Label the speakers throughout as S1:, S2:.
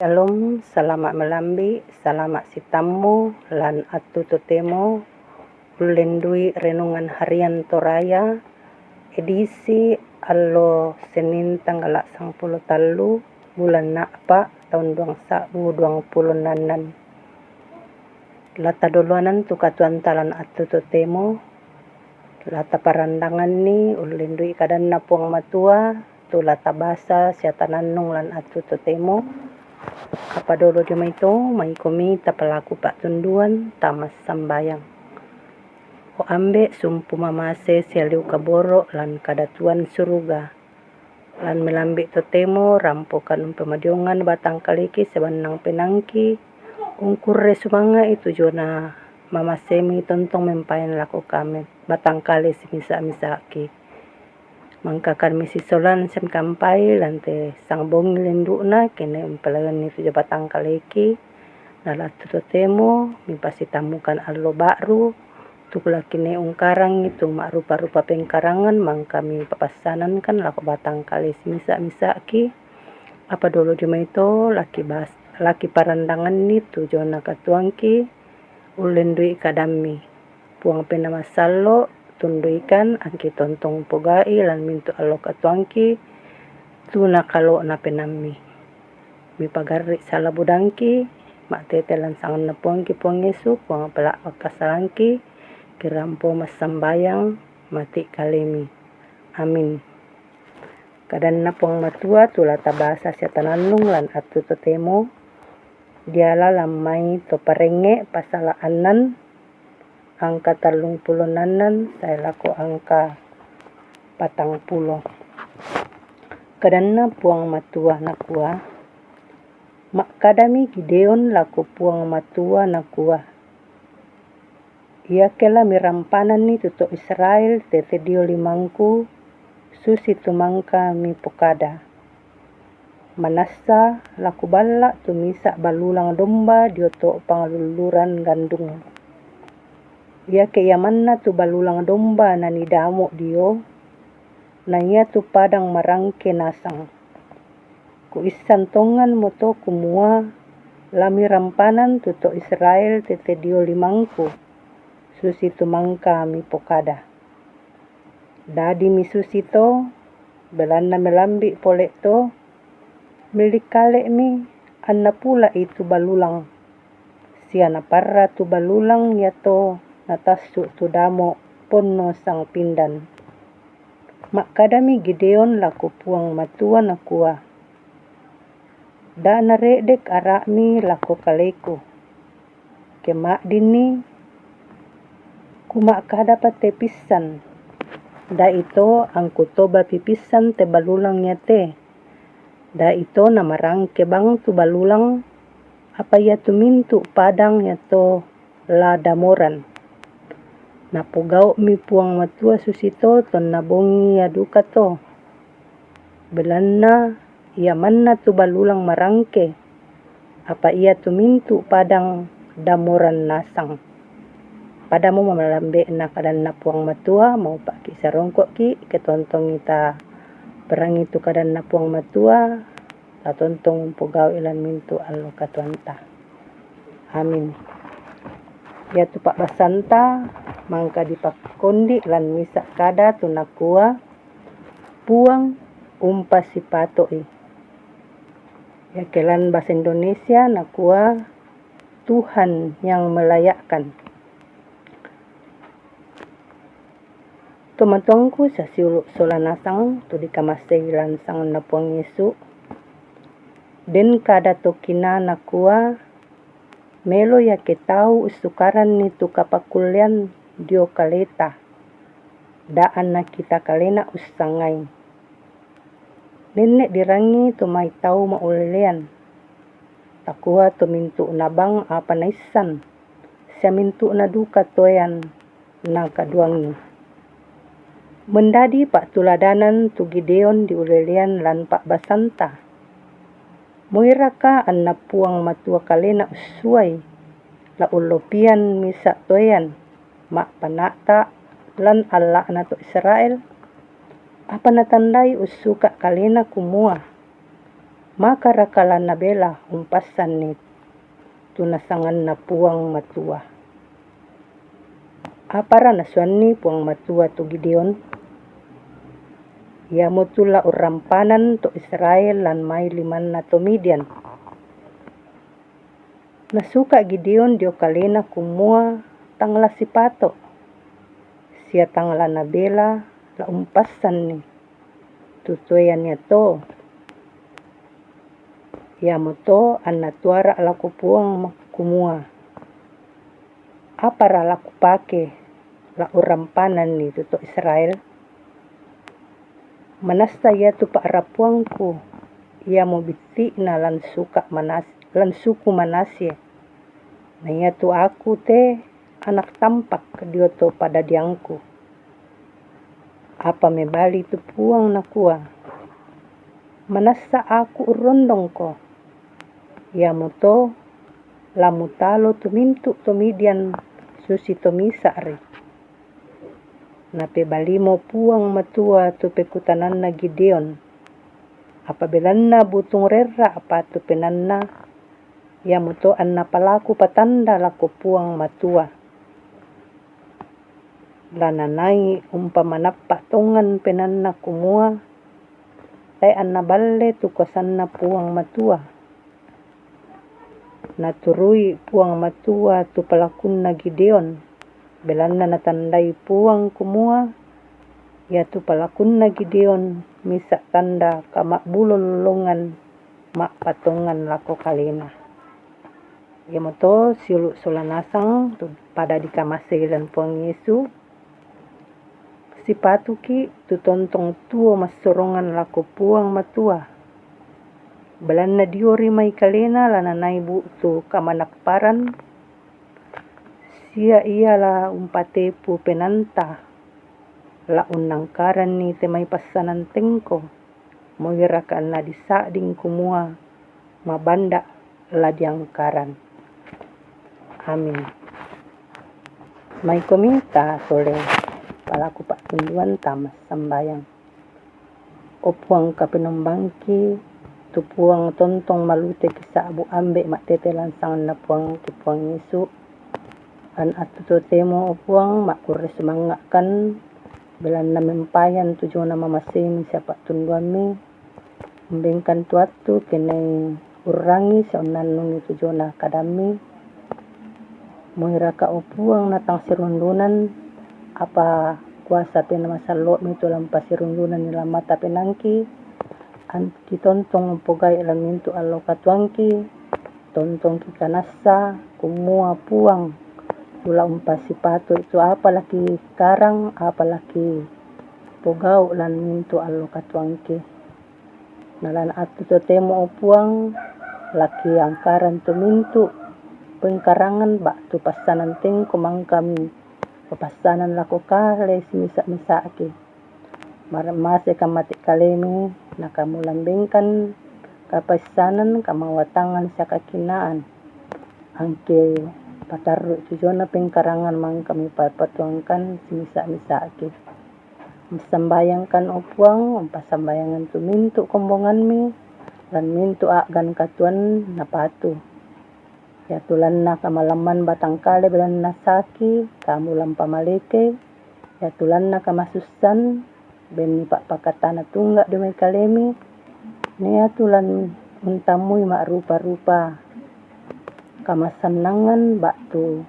S1: Shalom, selamat melambi, selamat sitamu, lan atu totemo, ulendui renungan harian Toraya, edisi allo Senin tanggal 10 bulan Nakpa tahun 2026. Lata doluanan tukatuan talan atu totemo, lata parandangan ni ulendui kadan na puang matua, tu lata basa siatananung lan atu totemo. Apa dolo di ito, may kumita palaku pak tunduan, tamas sambayang. O ambe sumpu mamase sialiw kaboro lan kadatuan suruga. Lan melambi totemo rampokan pemadiongan batang kaliki sebanang penangki. Ungkurre sumanga itu jona mamasemi tontong mempayan laku kami. Batang kali simisa-misaki. Mangkakan misi solan sen kampai lante sang bongi lendukna kene umpalayan itu jabatang kaleki nala tutotemo mipasi tamukan allo baru tukula kene ungkarang itu mak rupa-rupa pengkarangan mang kami papasanan kan lako batang kali misa ki apa dulu cuma itu laki parandangan itu jona katuangki ulendui kadami puang pena masalo tunduikan angki tontong pogai lan mintu alok atuangki tuna kalau na penami mi pagarri sala budangki mak tete lan sangan na puangki puang Yesu puang pelak kasalangki kirampo masambayang mati kalemi amin. Kadan na puang matua tula tabasa siatananung lan atu totemo diala lamai to parenge pasalaanan angka 36 saya laku angka 40. Kadanna puang matua nakua mak kadami Gideon laku puang matua nakua ia kela mirampanan ni tuto Israel tete dio limangku susi tumangka mi pokada manasa laku bala tumisa balulang domba dio to pangaluluran gandung. Ia keyamanna tu balulang domba na nidamo dio, na ia tu padang marangke nasang. Ku isan tongan moto kumua, lami rampanan tuto Israel tete dio limangku, susi tumangka mi pokada. Dadi mi susi to, belanda melambi polek to, milik kale mi, anna pula itu balulang. Siana parra tu balulang ya to, natasu tu damo ponno sang pindan. Mak kadami Gideon laku puang matua nakua. Da naredek arakmi laku kaleku. Kemak dini kumak kadapat tepisan. Da ito angku toba pipisan te balulang yate. Da ito namarang kebang tu balulang apa ya tu mintu padang yato la damoran. Napugau mi puang matua susito ton nabongi aduka to. Belanna ia manna tu balulang marangke. Apa ia tu mintu padang damoran nasang. Padamu mamalambe na kadan na puang matua mau pak ki sarongkok ki ketontong ita perang itu kadan na puang matua tatontong pugau ilan mintu allo katuanta. Amin. Ya tu pak basanta mangka dipakondi lan misak kada tunakua puang umpas sipatoi. Ya kelan bahasa Indonesia nakua Tuhan yang melayakkan. Tumatongku sa solanasang tu dikamasay lan sang napuang Yesu. Den kada tokina nakua melo ya ketau usukaran ni tu kapakulyan dio kaleta. Daan na kita kalena usangai. Nenek dirangi tu may tau maulian. Takua tu mintu nabang apa naisan. Siya mintu na duka toyan na kaduangi. Mendadi pak tuladanan tu Gideon di ulilian lan pak basanta. Moiraka an napuang matua kalena usuai. La ulopian misa toyan. Mak panata lan Allah na to Israel. Apa natandai usuka kalena kumua. Maka rakala na bela umpasan ni tunasangan na puang matua. Apara na suani puang matua tu Gideon? Ya mutula urampanan to Israel lan may liman na to Midian. Nasuka Gideon dio kalena kumua tangla sipato. Sia tangla na bela la umpasan ni tutuyan niya to. Ya moto an natuara la kupuang kumua. Apara la kupake la urampanan ni tuto Israel? Manasta ya tu paarapuangku, ia mo biti na lan suku Manasye. Na ya tu aku te anak tampak dio to pada diangku. Apa me bali tu puang nakua. Manasta aku urondong ko. Ya mo to lamutalo tu mintu to Midian susi to misari. Na pebalimo puang matua tu pekutanan na Gideon. Apabilan na butong rera apa tu penanna. Ya moto an napalaku patanda lako puang matua. Lananay umpamanapa tongan penanna kumua. Tay an naballe tu kosan na puang matua. Naturui puang matua tu palakun na Gideon. Belan na natandai puang kumua, ya tu palakun na Gideon, misa tanda kamak bulolongan, mak patongan lako kalena. Ya moto siulu solanasang tu pada dikamasilan puang Yesu, sipatuki tu tontong tuo masorongan lako puang matua. Belan na diori may kalena lananay bu tu kamanakparan, sia ialah umpate pu penanta la unangkaran ni te may pasanan tengko moirakan na disading kumua mabanda la diangkaran. Amin. May komita sole palaku pak tunduan tamas sambayang. Opuang kapinumbangki tu puang tontong malute kisa abu ambe mak tete lansangan na puang ki puang Yesu. An atuto temo opuang makur semangat kan belan na mempayan tujuh nama masing siapa tunduami membengkan tuatu kene urangi seonan nuni tujuh na kadami muhiraka opuang natang sirundunan apa kuasa pena masalo mito lampa sirundunan nila mata penangki anti tontong pogai lamintu allo katuangki tontong kikanasa kumua puang tula umpasipato itu apalaki karang apalaki pogau lan mintu allo katuangki nalan atu to temo opuang laki angkaran tu mintu pengkarangan bak tu pasanan tengko mangkami pasanan lako kale simisa-misa ki marmase kamati kalemi nakamulambengkan kapasanan kamawatangan sakakinaan angke pataru tujona pengkarangan mang kami papatuangkan simisa-misa ki sambayangkan opuang pasambayangan tu mintu kombongan mi dan mintu agan katuan napatu ya tulan na kamalaman batang kale belan nasaki kamulam pamaleke ya tulan na kamasusan ben pak pakatana tunggak dumai kalemi nia tulan untamui mak rupa-rupa kamasanangan baktu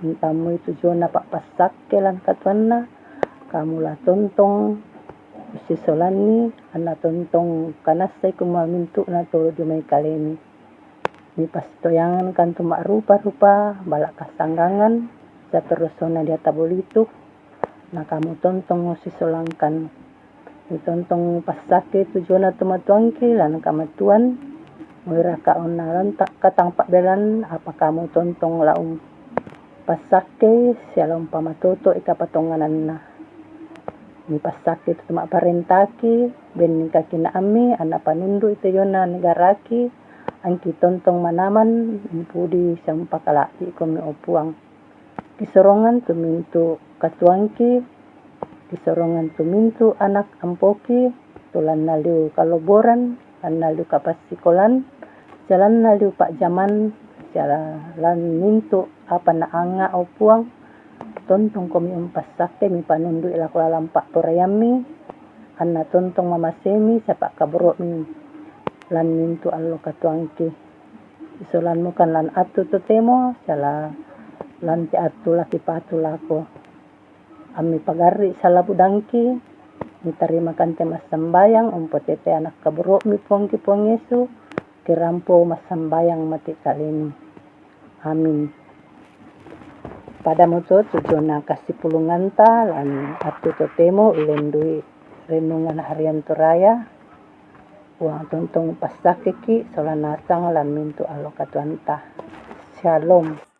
S1: untamui tujona pak pasak kelan katuanna kamula tontong sisolani ana tontong kanasai kuma mintu na to dumai kalemi ni pastoyangan kan tu mak rupa-rupa balak kasanggangan saterusona dia tabolituk na kamu tontong sisolangkan ni tontong pasake tujona tumatuangki lan kamatuan muira ka onalan tak katang pak belan apa kamu tontong laung pasake sialom pamatoto ika patonganan na ni pasake tu mak parentaki ben kakina ami anak panundu itu yona negaraki angki tontong manaman pudi sampakalaki kami opuang kisorongan tumintu katuangki kisorongan tumintu anak ampoki tulan naliu kaloboran lan nalu kapasikolan jalan nalu pak jaman jalan mintu apa na anga o puang tontong komi umpasake mi panundu ila kula lampak porayami anna tontong mamasemi sapak kabro mi lan mintu allo katuangki isolan mukan lan atu totemo sala lan te atu laki patu lako ami pagarri sala budangki mi tarima kante mas sambayang umpotete anak kabro mi puangki puang Yesu kirampo mas sambayang mati kalini amin pada moto tujuna kasih pulunganta lan atu totemo ulendui renungan harian toraya uang tontong pasake ki solanasang lan mintu alokatuanta shalom.